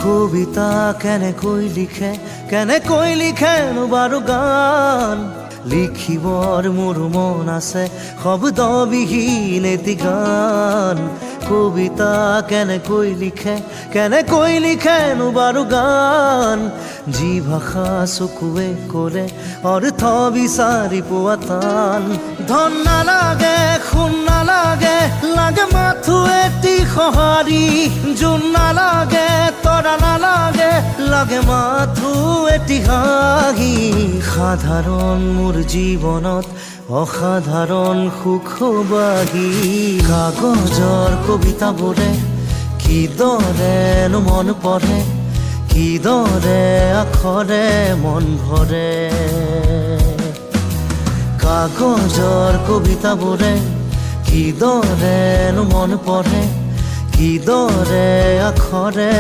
কবিতা কেনেকৈ লিখেনো বাৰু গান লিখিবৰ মোৰ মন আছে শব্দবিহীন এটি গান কবিতা কেনেকৈ লিখেনো বাৰু গান যি ভাষা চকুৱে ক'লে অৰ্থ বিচাৰি পোৱা টান ধন নালাগে সোণ নালাগে লাগে মাথো এটি সঁহাৰি জোন নালাগে তৰা নালাগে লাগে মাথো এটি হাঁহি সাধাৰণ মোৰ জীৱনত অসাধাৰণ সুখবাহী কাগজৰ কবিতাবোৰে কিদৰেনো মন পঢ়ে কিদৰে আখৰে মন ভৰে কাগজৰ কবিতাবোৰে কিদৰেনো মন পঢ়ে কিদৰে আখৰে